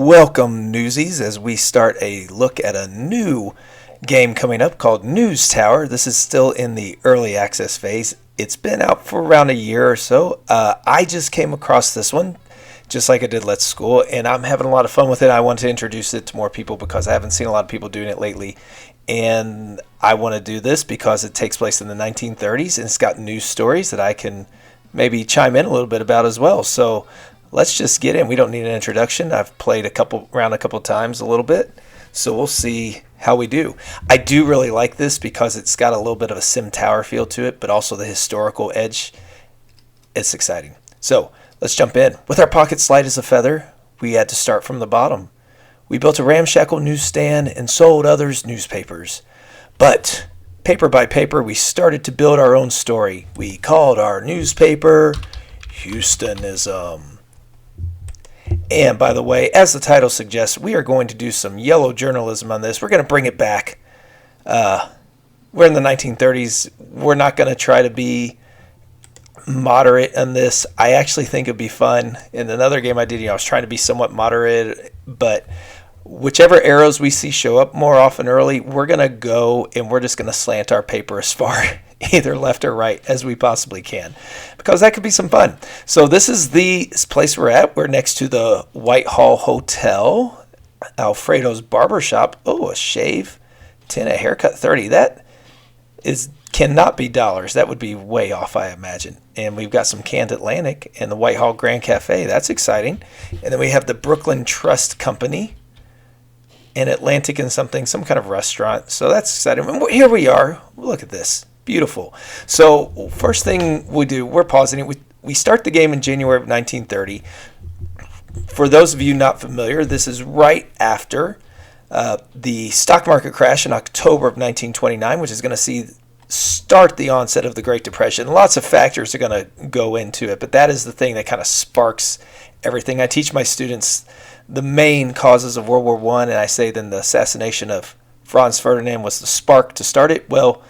Welcome, newsies, as we start a look at a new game coming up called News Tower. This is still in the early access phase. It's been out for around a year or so. I just came across this one, just like I did Let's School, and I'm having a lot of fun with it. I want to introduce it to more people because I haven't seen a lot of people doing it lately. And I want to do this because it takes place in the 1930s, and it's got news stories that I can maybe chime in a little bit about as well. So let's just get in. We don't need an introduction. I've played around a couple times a little bit, so we'll see how we do. I do really like this because it's got a little bit of a Sim Tower feel to it, but also the historical edge. It's exciting. So let's jump in. With our pockets light as a feather, we had to start from the bottom. We built a ramshackle newsstand and sold others newspapers. But paper by paper, we started to build our own story. We called our newspaper Houstonism. And by the way, as the title suggests, we are going to do some yellow journalism on this. We're going to bring it back. We're in the 1930s. We're not going to try to be moderate on this. I actually think it'd be fun. In another game I did, I was trying to be somewhat moderate, but whichever arrows we see show up more often early, we're going to go and we're just going to slant our paper as far either left or right as we possibly can, because that could be some fun. So this is the place we're at. We're next to the Whitehall Hotel, Alfredo's Barbershop. Oh, a shave, 10, a haircut, 30. That cannot be dollars. That would be way off, I imagine. And we've got some canned Atlantic and the Whitehall Grand Cafe. That's exciting. And then we have the Brooklyn Trust Company and Atlantic and some kind of restaurant. So that's exciting. And here we are. Look at this. Beautiful. So first thing we do, we're pausing it. We start the game in January of 1930. For those of you not familiar, this is right after the stock market crash in October of 1929, which is going to start the onset of the Great Depression. Lots of factors are going to go into it, but that is the thing that kind of sparks everything. I teach my students the main causes of World War I, and I say then the assassination of Franz Ferdinand was the spark to start it. Well,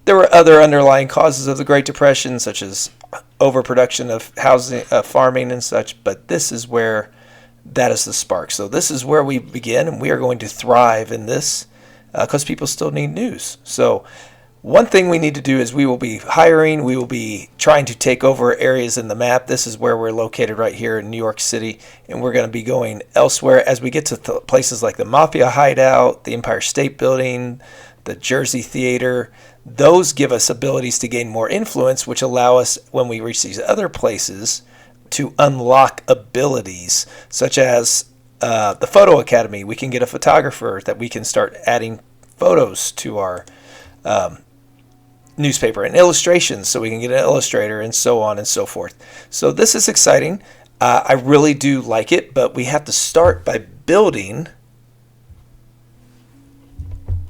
there were other underlying causes of the Great Depression, such as overproduction of housing, farming and such, but this is where that is the spark. So this is where we begin, and we are going to thrive in this because people still need news. So one thing we need to do is we will be trying to take over areas in the map. This is where we're located right here in New York City, and we're going to be going elsewhere as we get to places like the Mafia Hideout, the Empire State Building, the Jersey Theater. Those give us abilities to gain more influence, which allow us, when we reach these other places, to unlock abilities, such as the Photo Academy. We can get a photographer that we can start adding photos to our newspaper, and illustrations, so we can get an illustrator, and so on and so forth. So this is exciting. I really do like it, but we have to start by building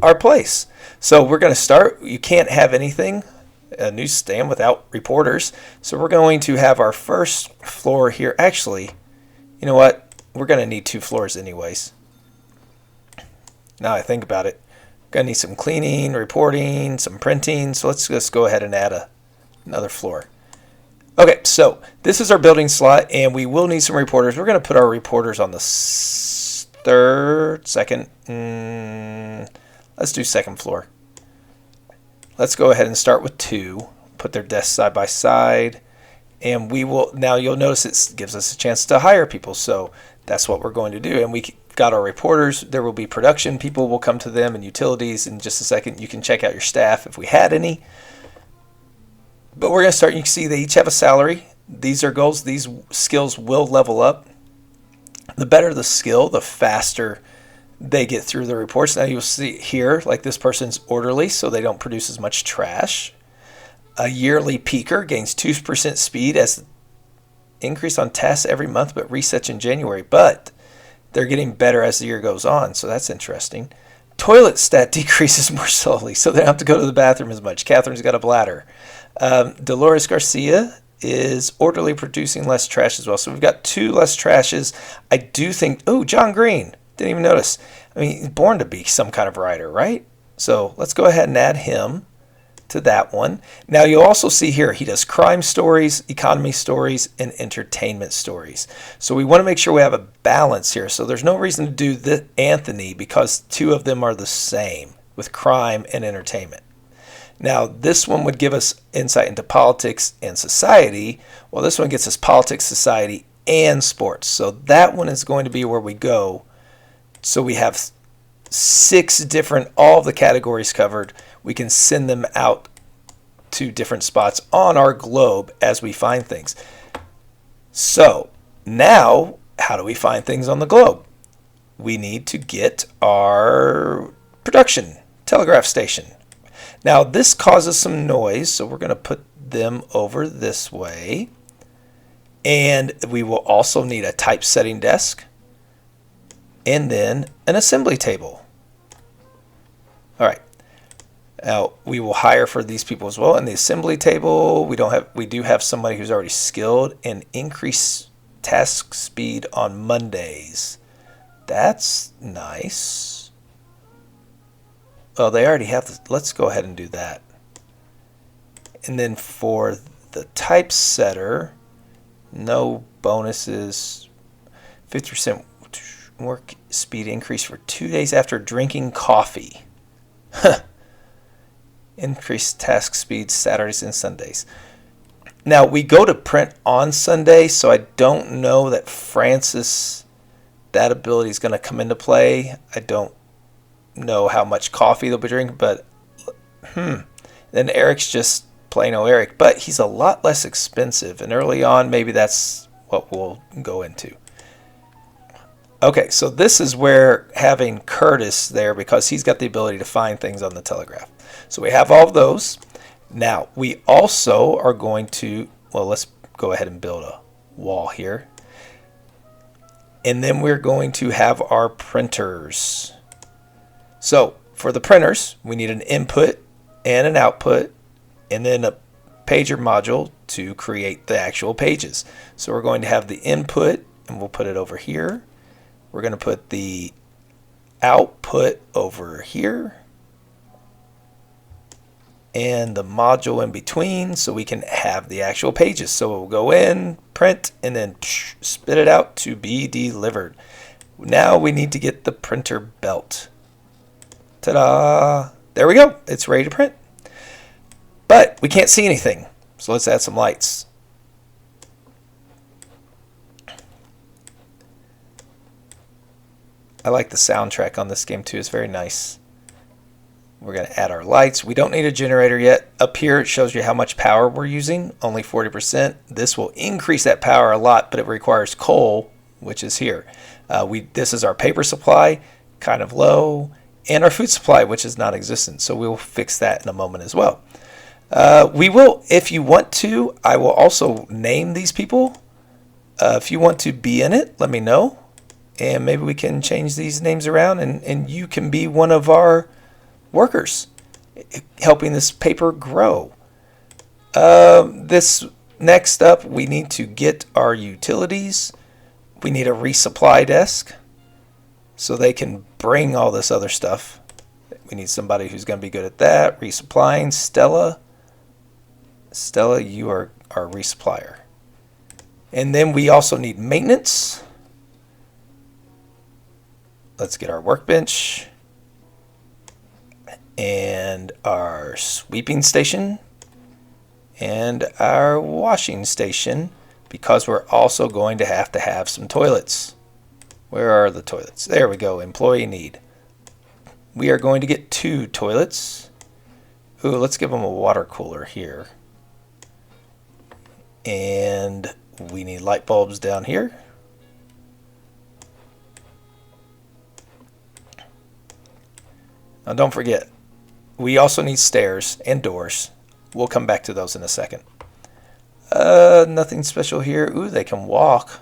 our place. So we're going to start. You can't have a newsstand, without reporters. So we're going to have our first floor here. Actually, you know what? We're going to need 2 floors anyways. Now I think about it. Going to need some cleaning, reporting, some printing. So let's just go ahead and add another floor. Okay, so this is our building slot, and we will need some reporters. We're going to put our reporters on the second. Let's do second floor. Let's go ahead and start with 2. Put their desks side by side. And we will, now you'll notice it gives us a chance to hire people. So that's what we're going to do. And we got our reporters. There will be production people. Will come to them, and utilities in just a second. You can check out your staff if we had any. But we're going to start. You can see they each have a salary. These are goals. These skills will level up. The better the skill, the faster they get through the reports. Now you'll see here, like this person's orderly, so they don't produce as much trash. A yearly peaker gains 2% speed as increase on tasks every month, but resets in January. But they're getting better as the year goes on, so that's interesting. Toilet stat decreases more slowly, so they don't have to go to the bathroom as much. Catherine's got a bladder. Dolores Garcia is orderly, producing less trash as well. So we've got 2 less trashes. I do think, John Green. Didn't even notice. I mean, he's born to be some kind of writer, right? So let's go ahead and add him. to that one. Now you'll also see here he does crime stories, economy stories, and entertainment stories. So we want to make sure we have a balance here. So there's no reason to do the Anthony because two of them are the same with crime and entertainment. Now this one would give us insight into politics and society. Well, this one gets us politics, society, and sports. So that one is going to be where we go. So we have 6 different, all of the categories covered. We can send them out to different spots on our globe as we find things. So now, how do we find things on the globe? We need to get our production telegraph station. Now this causes some noise, so we're going to put them over this way. And we will also need a typesetting desk and then an assembly table. All right. Now we will hire for these people as well. In the assembly table, we do have somebody who's already skilled and increase task speed on Mondays. That's nice. Oh, they already have this. Let's go ahead and do that. And then for the typesetter, no bonuses, 50% work speed increase for 2 days after drinking coffee. Increased task speed Saturdays and Sundays. Now we go to print on Sunday, so I don't know that Francis, that ability is going to come into play. I don't know how much coffee they'll be drinking, but then Eric's just plain old Eric, but he's a lot less expensive, and early on maybe that's what we'll go into. Okay, so this is where having Curtis there, because he's got the ability to find things on the telegraph. So we have all of those. Now we also are going to, well, let's go ahead and build a wall here. And then we're going to have our printers. So for the printers, we need an input and an output, and then a pager module to create the actual pages. So we're going to have the input, and we'll put it over here. We're going to put the output over here and the module in between so we can have the actual pages. So we'll go in, print, and then spit it out to be delivered. Now we need to get the printer belt. Ta-da! There we go. It's ready to print. But we can't see anything. So let's add some lights. I like the soundtrack on this game too. It's very nice. We're going to add our lights. We don't need a generator yet. Up here it shows you how much power we're using, only 40%. This will increase that power a lot, but it requires coal, which is here. This is our paper supply, kind of low, and our food supply, which is non-existent. So we'll fix that in a moment as well. We will, if you want to, I will also name these people. If you want to be in it, let me know. And maybe we can change these names around, and you can be one of our workers helping this paper grow. This next up, we need to get our utilities. We need a resupply desk so they can bring all this other stuff. We need somebody who's going to be good at that. Resupplying. Stella, you are our resupplier. And then we also need maintenance. Let's get our workbench and our sweeping station and our washing station, because we're also going to have some toilets. Where are the toilets? There we go. Employee need. We are going to get 2 toilets. Ooh, let's give them a water cooler here. And we need light bulbs down here. Now don't forget, we also need stairs and doors. We'll come back to those in a second. Nothing special here. Ooh, they can walk.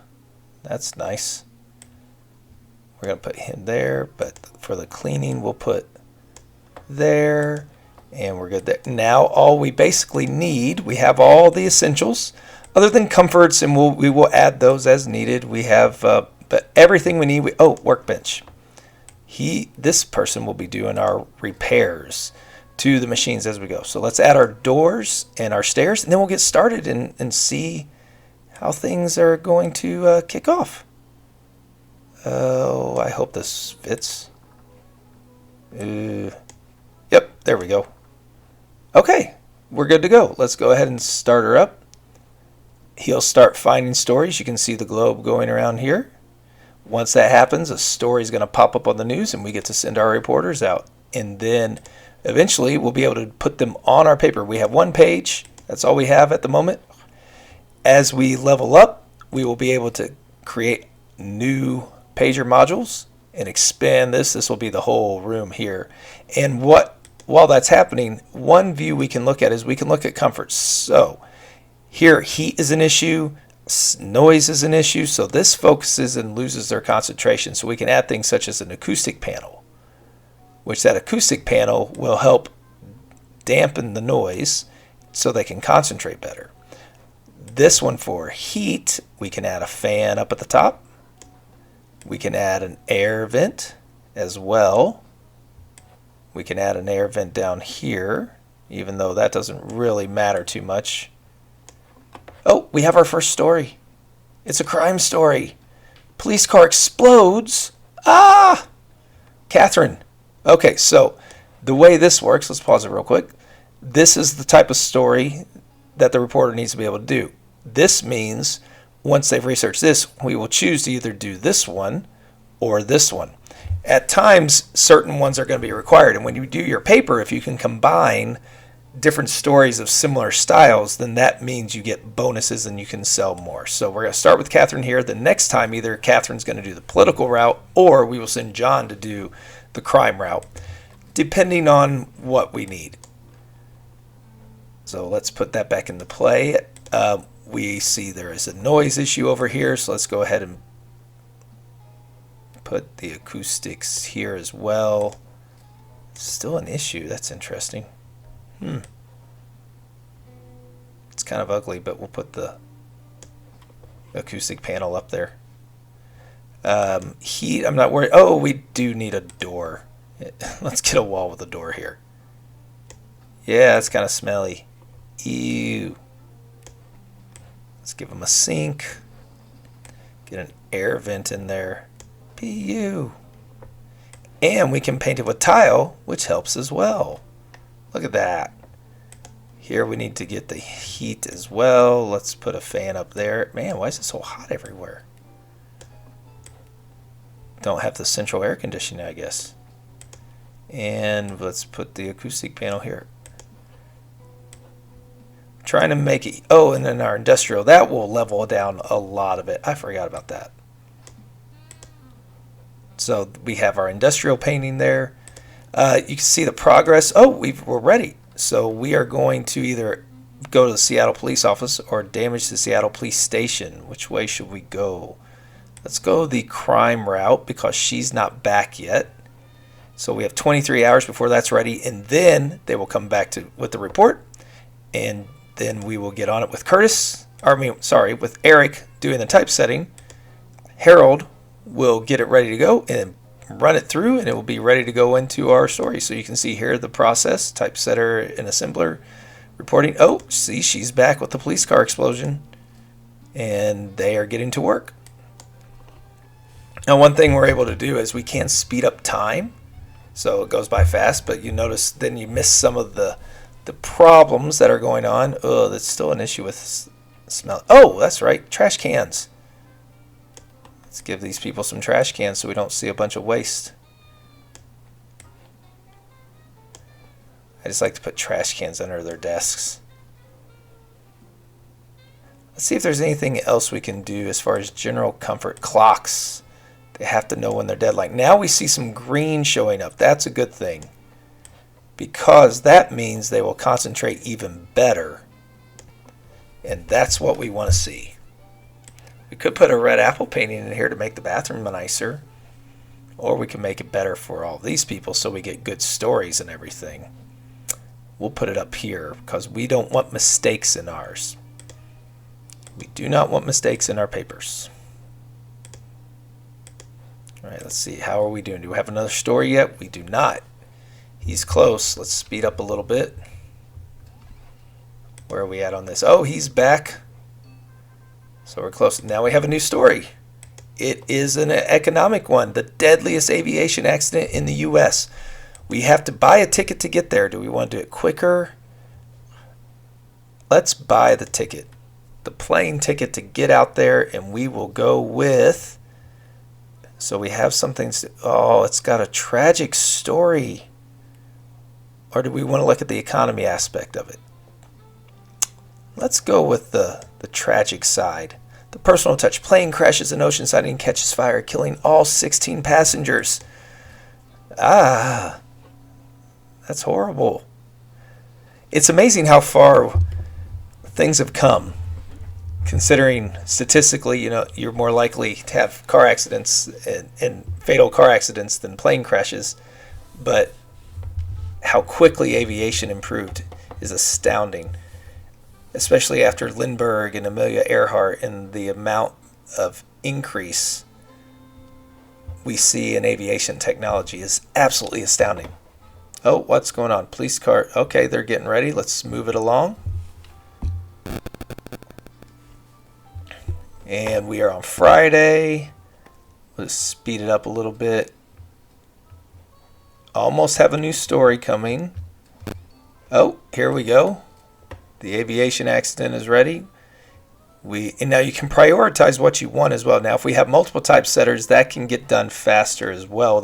That's nice. We're going to put him there, but for the cleaning, we'll put there, and we're good there. Now, all we basically need, we have all the essentials, other than comforts, and we will add those as needed. We have, but everything we need, workbench. This person will be doing our repairs. to the machines as we go. So let's add our doors and our stairs, and then we'll get started and see how things are going to kick off. Oh, I hope this fits. Yep, there we go. Okay, we're good to go. Let's go ahead and start her up. He'll start finding stories. You can see the globe going around here. Once that happens, a story is going to pop up on the news, and we get to send our reporters out. And then eventually we'll be able to put them on our paper. We have one page. That's all we have at the moment. As we level up, we will be able to create new pager modules and expand this. This will be the whole room here. And while that's happening, one view we can look at is we can look at comfort. So here, heat is an issue, noise is an issue, so this focuses and loses their concentration. So we can add things such as an acoustic panel, which that acoustic panel will help dampen the noise so they can concentrate better. This one for heat, we can add a fan up at the top. We can add an air vent as well. We can add an air vent down here, even though that doesn't really matter too much. Oh, we have our first story. It's a crime story. Police car explodes. Ah! Catherine. Okay, so the way this works, let's pause it real quick. This is the type of story that the reporter needs to be able to do. This means once they've researched this, we will choose to either do this one or this one. At times, certain ones are going to be required. And when you do your paper, if you can combine different stories of similar styles, then that means you get bonuses and you can sell more. So we're going to start with Catherine here. The next time, either Catherine's going to do the political route or we will send John to do the crime route, depending on what we need. So let's put that back into play. We see there is a noise issue over here, so let's go ahead and put the acoustics here as well. Still an issue. That's interesting. It's kind of ugly, but we'll put the acoustic panel up there. Heat, I'm not worried. Oh, we do need a door. Let's get a wall with a door here. Yeah, it's kind of smelly. Ew. Let's give them a sink. Get an air vent in there. PU. And we can paint it with tile, which helps as well. Look at that. Here we need to get the heat as well. Let's put a fan up there. Man, why is it so hot everywhere? Don't have the central air conditioning, I guess. And let's put the acoustic panel here. Trying to make it, oh, and then our industrial, that will level down a lot of it. I forgot about that. So we have our industrial painting there. You can see the progress. Oh, we're ready. So we are going to either go to the Seattle Police Office or damage the Seattle Police Station. Which way should we go? Let's go the crime route because she's not back yet. So we have 23 hours before that's ready, and then they will come back with the report, and then we will get on it with with Eric doing the typesetting. Harold will get it ready to go and run it through, and it will be ready to go into our story. So you can see here the process, typesetter and assembler reporting. Oh, see, she's back with the police car explosion, and they are getting to work. Now, one thing we're able to do is we can speed up time, so it goes by fast, but you notice then you miss some of the problems that are going on. Oh, that's still an issue with smell. Oh, that's right, trash cans. Let's give these people some trash cans so we don't see a bunch of waste. I just like to put trash cans under their desks. Let's see if there's anything else we can do as far as general comfort. Clocks. They have to know when they're dead. Like now we see some green showing up. That's a good thing, because that means they will concentrate even better. And that's what we want to see. We could put a red apple painting in here to make the bathroom nicer. Or we can make it better for all these people so we get good stories and everything. We'll put it up here because we don't want mistakes in ours. We do not want mistakes in our papers. All right, let's see. How are we doing? Do we have another story yet? We do not. He's close. Let's speed up a little bit. Where are we at on this? Oh, he's back. So we're close. Now we have a new story. It is an economic one. The deadliest aviation accident in the U.S. We have to buy a ticket to get there. Do we want to do it quicker? Let's buy the ticket. The plane ticket to get out there, and we will go with... So we have something... Oh, it's got a tragic story. Or do we want to look at the economy aspect of it? Let's go with the tragic side. The personal touch. Plane crashes in Oceanside and catches fire, killing all 16 passengers. Ah, that's horrible. It's amazing how far things have come. Considering statistically, you're more likely to have car accidents and fatal car accidents than plane crashes. But how quickly aviation improved is astounding. Especially after Lindbergh and Amelia Earhart, and the amount of increase we see in aviation technology is absolutely astounding. Oh, what's going on? Police car. Okay, they're getting ready. Let's move it along. And we are on Friday. Let's speed it up a little bit. Almost have a new story coming. Oh, here we go. The aviation accident is ready. And now you can prioritize what you want as well. Now, if we have multiple typesetters, that can get done faster as well.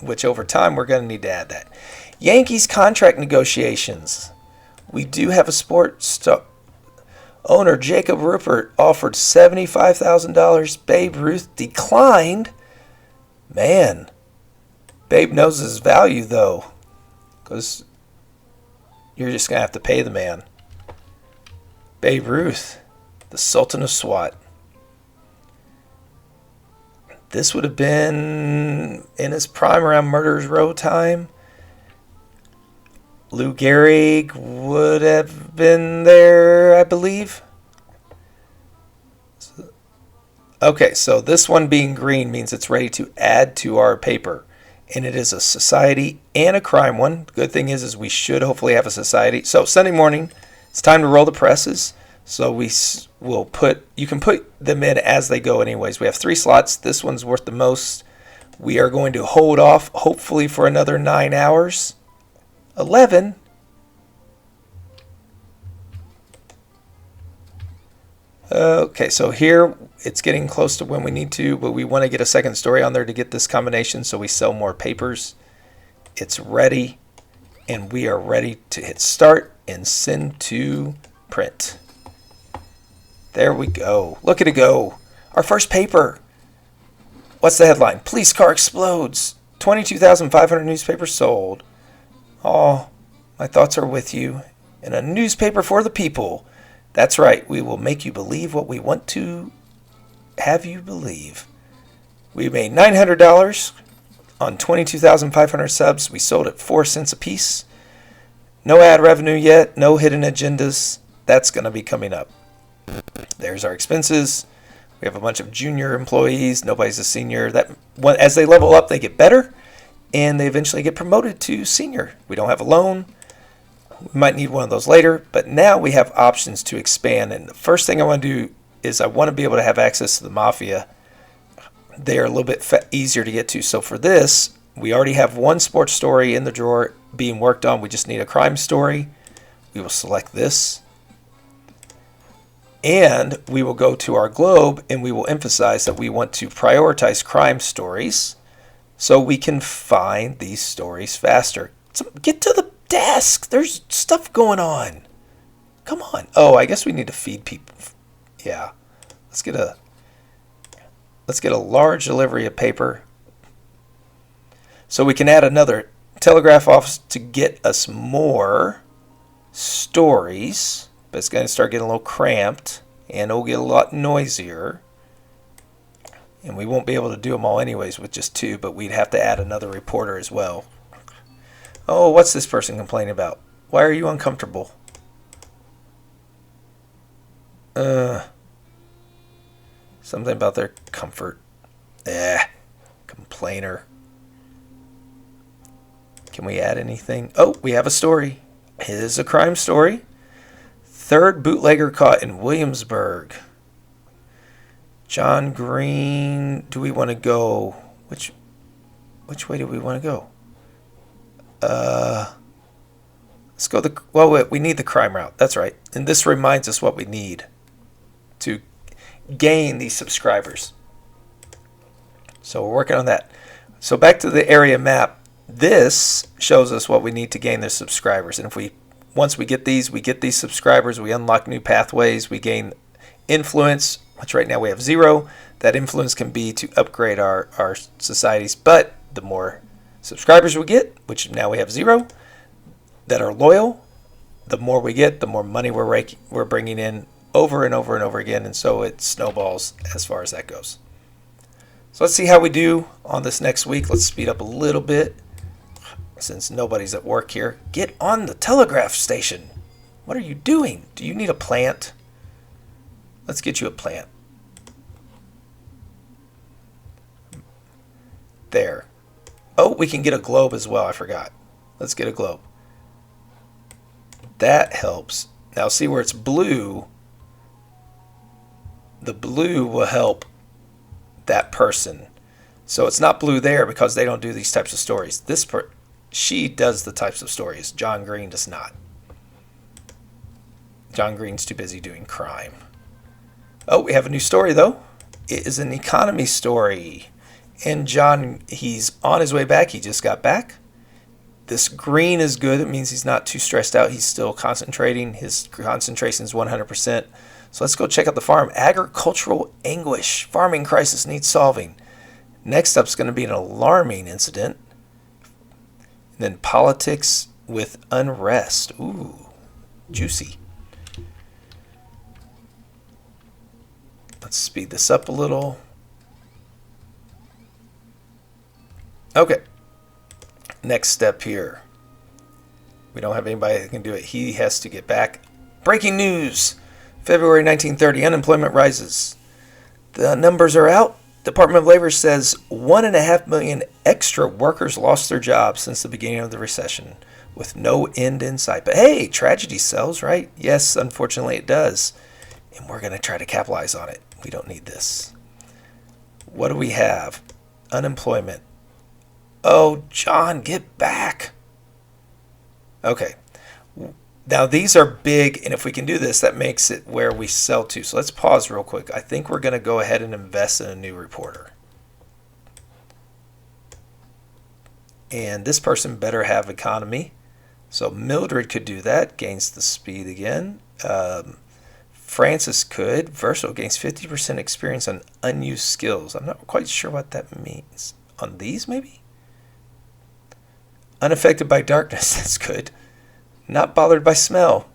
Which over time, we're going to need to add that. Yankees contract negotiations. We do have a sports owner, Jacob Rupert, offered $75,000. Babe Ruth declined. Man, Babe knows his value, though, because you're just going to have to pay the man. Babe Ruth, the Sultan of SWAT. This would have been in his prime around Murderers Row time. Lou Gehrig would have been there, I believe. Okay, so this one being green means it's ready to add to our paper. And it is a society and a crime one. Good thing is we should hopefully have a society. So Sunday morning, it's time to roll the presses. So you can put them in as they go anyways. We have 3 slots. This one's worth the most. We are going to hold off hopefully for another 9 hours. 11. Okay, so here it's getting close to when we need to, but we want to get a second story on there to get this combination so we sell more papers. It's ready, and we are ready to hit start and send to print. There we go. Look at it go. Our first paper. What's the headline? Police car explodes. 22,500 newspapers sold. Oh, my thoughts are with you. And a newspaper for the people. That's right. We will make you believe what we want to have you believe. We made $900 on 22,500 subs. We sold at 4 cents a piece. No ad revenue yet. No hidden agendas. That's going to be coming up. There's our expenses. We have a bunch of junior employees. Nobody's a senior. As they level up, they get better, and they eventually get promoted to senior. We don't have a loan. We might need one of those later, but now we have options to expand. And the first thing I want to do is I want to be able to have access to the Mafia. They are a little bit easier to get to. So for this, we already have one sports story in the drawer being worked on. We just need a crime story. We will select this. And we will go to our globe and we will emphasize that we want to prioritize crime stories so we can find these stories faster. So get to the desk. There's stuff going on. Come on. Oh, I guess we need to feed people. Yeah. Let's get a large delivery of paper so we can add another telegraph office to get us more stories. But it's going to start getting a little cramped, and it'll get a lot noisier. And we won't be able to do them all anyways with just 2, but we'd have to add another reporter as well. Oh, what's this person complaining about? Why are you uncomfortable? Something about their comfort. Complainer. Can we add anything? Oh, we have a story. It is a crime story. Third bootlegger caught in Williamsburg. John Green. Do we want to go? Which way do we want to go? Let's go we need the crime route. That's right. And this reminds us what we need to gain these subscribers. So we're working on that. So back to the area map. This shows us what we need to gain the subscribers. And once we get these subscribers, we unlock new pathways, we gain influence, which right now we have 0. That influence can be to upgrade our societies, but the more subscribers we get, which now we have 0, that are loyal, the more we get, the more money we're bringing in over and over and over again, and so it snowballs as far as that goes. So let's see how we do on this next week. Let's speed up a little bit since nobody's at work here. Get on the telegraph station. What are you doing? Do you need a plant? Let's get you a plant. There. Oh, we can get a globe as well. I forgot. Let's get a globe. That helps. Now see where it's blue. The blue will help that person. So it's not blue there because they don't do these types of stories. She does the types of stories. John Green does not. John Green's too busy doing crime. Oh, we have a new story though. It is an economy story. And John, he's on his way back. He just got back. This green is good. It means he's not too stressed out. He's still concentrating. His concentration is 100%. So let's go check out the farm. Agricultural anguish. Farming crisis needs solving. Next up is going to be an alarming incident. And then politics with unrest. Ooh, juicy. Let's speed this up a little. Okay. Next step here. We don't have anybody that can do it. He has to get back. Breaking news. February 1930, unemployment rises. The numbers are out. Department of Labor says 1.5 million extra workers lost their jobs since the beginning of the recession, with no end in sight. But hey, tragedy sells, right? Yes, unfortunately it does. And we're going to try to capitalize on it. We don't need this. What do we have? Unemployment. Oh, John, get back. Okay. Now, these are big, and if we can do this, that makes it where we sell to. So let's pause real quick. I think we're going to go ahead and invest in a new reporter. And this person better have economy. So Mildred could do that, gains the speed again. Francis could. Verso gains 50% experience on unused skills. I'm not quite sure what that means. On these, maybe? Unaffected by darkness, that's good. Not bothered by smell.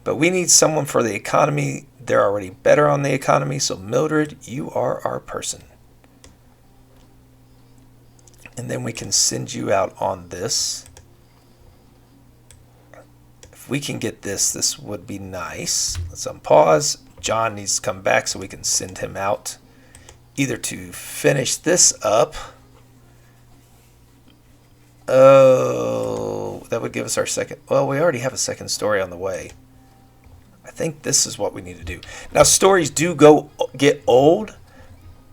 But we need someone for the economy. They're already better on the economy. So Mildred, you are our person. And then we can send you out on this. If we can get this, this would be nice. Let's unpause. John needs to come back so we can send him out. Either to finish this up. Oh, that would give us our second. Well, we already have a second story on the way. I think this is what we need to do. Now, stories do get old.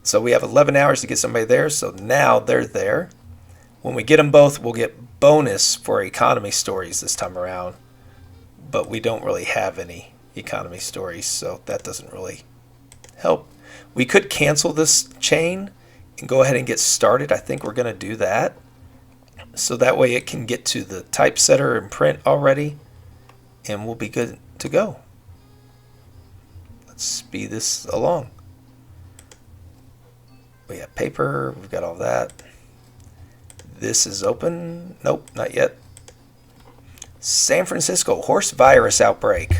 So we have 11 hours to get somebody there. So now they're there. When we get them both, we'll get bonus for economy stories this time around. But we don't really have any economy stories, so that doesn't really help. We could cancel this chain and go ahead and get started. I think we're going to do that. So that way it can get to the typesetter and print already, and we'll be good to go. Let's speed this along. We have paper, we've got all that. This is open. Nope, not yet. San Francisco horse virus outbreak.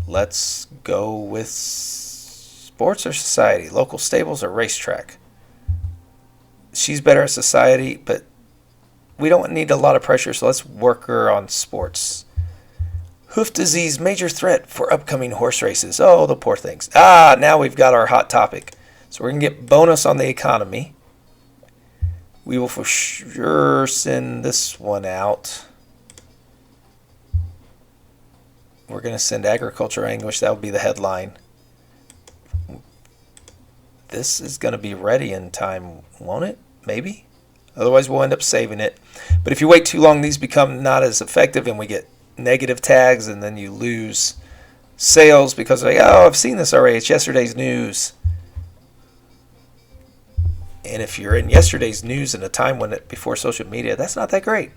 Let's go with sports or society, local stables or racetrack. She's better at society, but we don't need a lot of pressure, so let's work her on sports. Hoof disease, major threat for upcoming horse races. Oh, the poor things. Now we've got our hot topic. So we're going to get bonus on the economy. We will for sure send this one out. We're going to send agriculture anguish. That will be the headline. This is going to be ready in time, won't it? Maybe. Otherwise, we'll end up saving it. But if you wait too long, these become not as effective, and we get negative tags, and then you lose sales because like, oh, I've seen this already. It's yesterday's news. And if you're in yesterday's news in a time when before social media, that's not that great.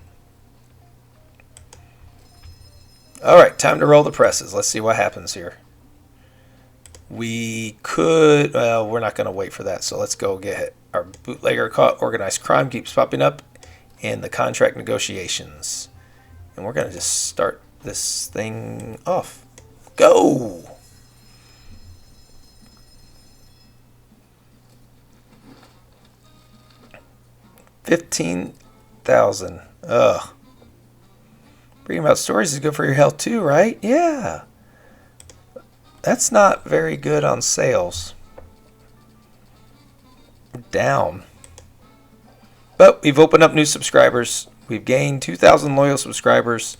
All right, time to roll the presses. Let's see what happens here. We could, well, we're not going to wait for that, so let's go get it. Our bootlegger caught organized crime keeps popping up in the contract negotiations. And we're going to just start this thing off. Go! $15,000. Ugh. Reading about stories is good for your health too, right? Yeah. That's not very good on sales. We're down. But we've opened up new subscribers. We've gained 2,000 loyal subscribers.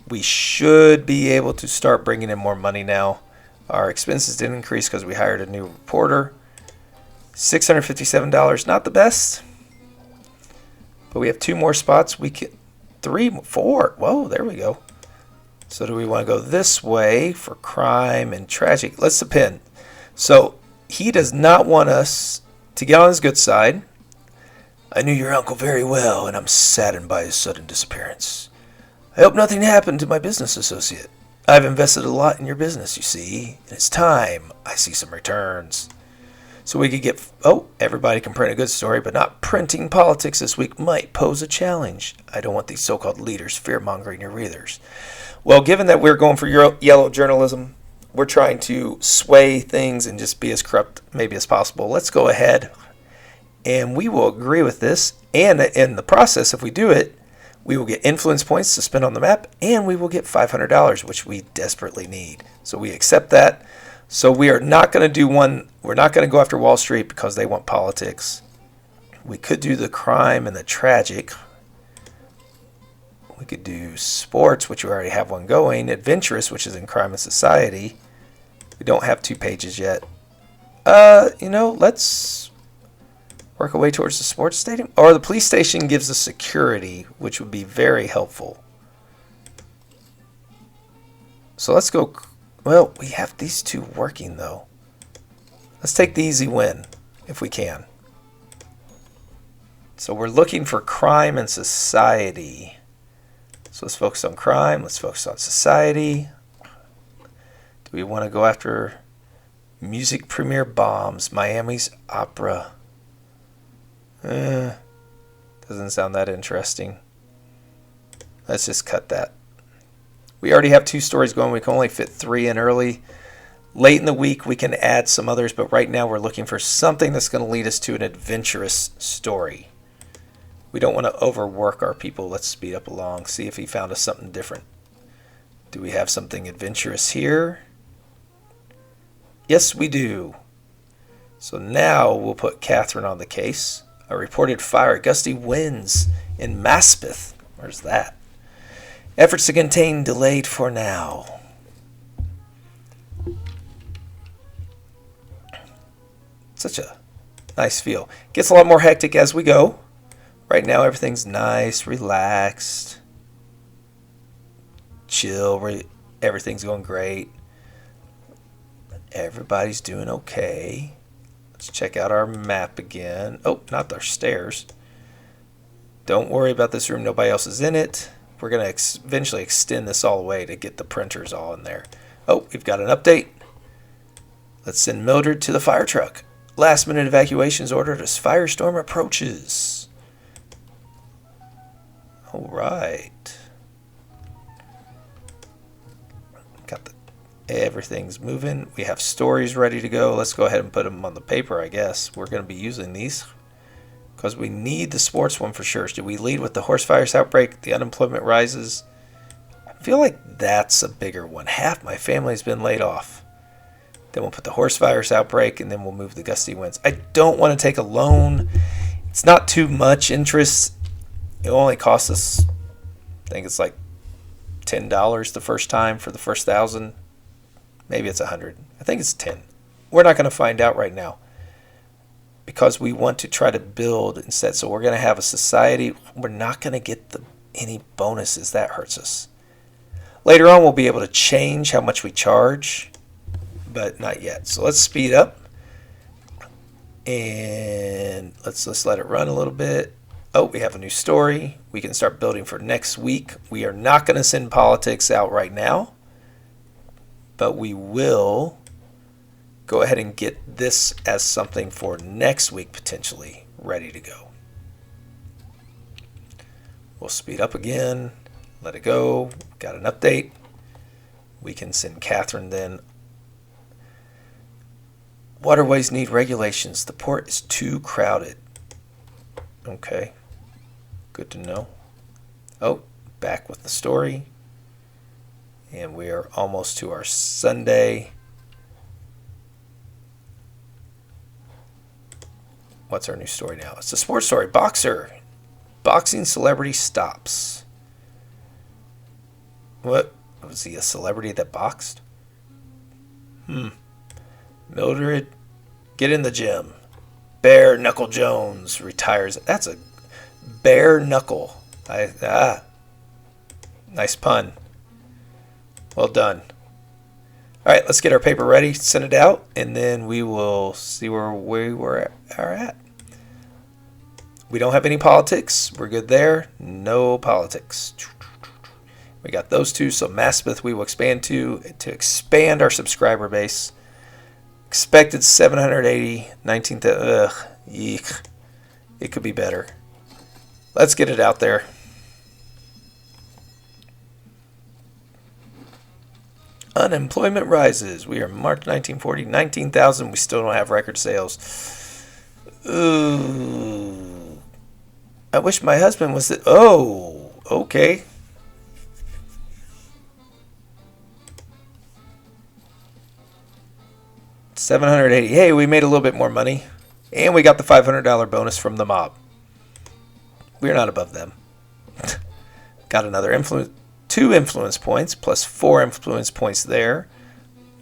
We should be able to start bringing in more money now. Our expenses didn't increase because we hired a new reporter. $657, not the best. But we have 2 more spots. We can 3, 4. Whoa, there we go. So do we want to go this way for crime and tragic? Let's depend. So he does not want us to get on his good side. I knew your uncle very well, and I'm saddened by his sudden disappearance. I hope nothing happened to my business associate. I've invested a lot in your business, you see, and it's time I see some returns. So we could get, everybody can print a good story, but not printing politics this week might pose a challenge. I don't want these so-called leaders fear-mongering your readers. Well, given that we're going for yellow journalism, we're trying to sway things and just be as corrupt maybe as possible. Let's go ahead and we will agree with this. And in the process, if we do it, we will get influence points to spend on the map, and we will get $500, which we desperately need. So we accept that. So we are not going to do one. We're not going to go after Wall Street because they want politics. We could do the crime and the tragic. We could do sports, which we already have one going. Adventurous, which is in crime and society. We don't have 2 pages yet. Let's work our way towards the sports stadium. Or the police station gives us security, which would be very helpful. So let's go. Well, we have these 2 working, though. Let's take the easy win, if we can. So we're looking for crime and society. So let's focus on crime. Let's focus on society. Do we want to go after music premiere bombs? Miami's opera. Doesn't sound that interesting. Let's just cut that. We already have 2 stories going. We can only fit 3 in early. Late in the week, we can add some others, but right now we're looking for something that's going to lead us to an adventurous story. We don't want to overwork our people. Let's speed up along, see if he found us something different. Do we have something adventurous here? Yes, we do. So now we'll put Catherine on the case. A reported fire, gusty winds in Maspeth. Where's that? Efforts to contain delayed for now. Such a nice feel. Gets a lot more hectic as we go. Right now everything's nice, relaxed, chill. Everything's going great. Everybody's doing okay. Let's check out our map again. Oh, not our stairs. Don't worry about this room. Nobody else is in it. We're going to eventually extend this all the way to get the printers all in there. Oh, we've got an update. Let's send Mildred to the fire truck. Last minute evacuations ordered as firestorm approaches. All right. Everything's moving. We have stories ready to go. Let's go ahead and put them on the paper, I guess. We're going to be using these because we need the sports one for sure. Do we lead with the horse fires outbreak? The unemployment rises. I feel like that's a bigger one. Half my family's been laid off. Then we'll put the horse virus outbreak, and then we'll move the gusty winds. I don't want to take a loan. It It's not too much interest. It only costs us, I think it's like $10 the first time for the first 1,000. Maybe it's 100. I think it's 10. We're not going to find out right now because we want to try to build instead. So we're going to have a society. We're not going to get any bonuses. That hurts us. Later on, we'll be able to change how much we charge, but not yet. So let's speed up and let's let it run a little bit. Oh, we have a new story. We can start building for next week. We are not going to send politics out right now, but we will go ahead and get this as something for next week, potentially ready to go. We'll speed up again, let it go. Got an update. We can send Catherine then. Waterways need regulations. The port is too crowded. Okay. Good to know. Oh, back with the story. And we are almost to our Sunday. What's our new story now? It's a sports story. Boxer. Boxing celebrity stops. What? Was he a celebrity that boxed? Mildred, get in the gym. Bare Knuckle Jones retires. That's a bare knuckle. Nice pun. Well done. All right, let's get our paper ready, send it out, and then we will see where we are at. We don't have any politics. We're good there. No politics. We got those two. So Maspeth we will expand to expand our subscriber base. Expected 780, 19th. Eek. It could be better. Let's get it out there. Unemployment rises. We are March 1940, 19,000. We still don't have record sales. Ooh. I wish my husband was the... Oh, okay. $780. Hey, we made a little bit more money. And we got the $500 bonus from the mob. We're not above them. Got another 2 influence points plus 4 influence points there.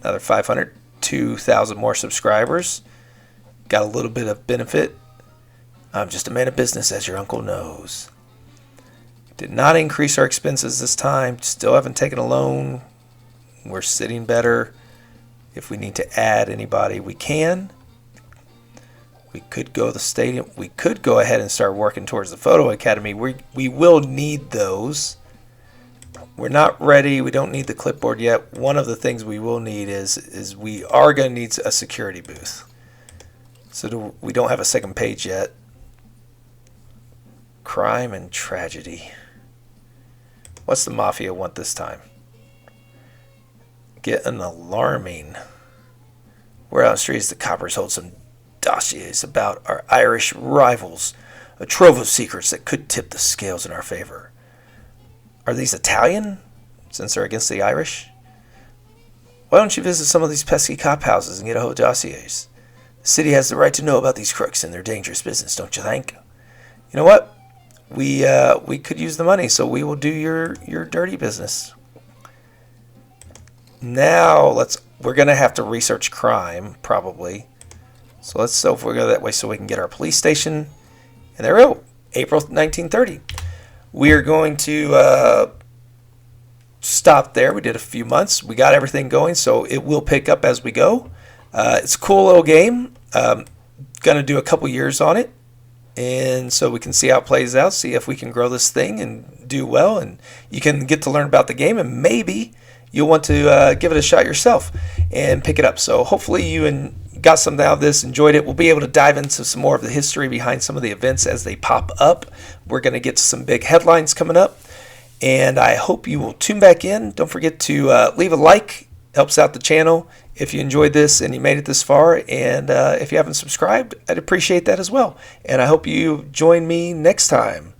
Another 500. 2,000 more subscribers. Got a little bit of benefit. I'm just a man of business, as your uncle knows. Did not increase our expenses this time. Still haven't taken a loan. We're sitting better. If we need to add anybody, we can. We could go to the stadium. We could go ahead and start working towards the photo academy. We will need those. We're not ready. We don't need the clipboard yet. One of the things we will need is we are going to need a security booth. So we don't have a second page yet. Crime and tragedy. What's the mafia want this time? Get an alarming. We're out on the streets. The coppers hold some dossiers about our Irish rivals. A trove of secrets that could tip the scales in our favor. Are these Italian, since they're against the Irish? Why don't you visit some of these pesky cop houses and get a hold of dossiers? The city has the right to know about these crooks and their dangerous business, don't you think? You know what? We could use the money, so we will do your dirty business. Now we're gonna have to research crime probably. So let's if we go that way so we can get our police station. And there we go. April 1930. We are going to stop there. We did a few months. We got everything going, so it will pick up as we go. It's a cool little game. Gonna do a couple years on it, and so we can see how it plays out, see if we can grow this thing and do well, and you can get to learn about the game, and maybe you'll want to give it a shot yourself and pick it up. So hopefully you got something out of this, enjoyed it. We'll be able to dive into some more of the history behind some of the events as they pop up. We're going to get some big headlines coming up, and I hope you will tune back in. Don't forget to leave a like. Helps out the channel if you enjoyed this and you made it this far. And if you haven't subscribed, I'd appreciate that as well. And I hope you join me next time.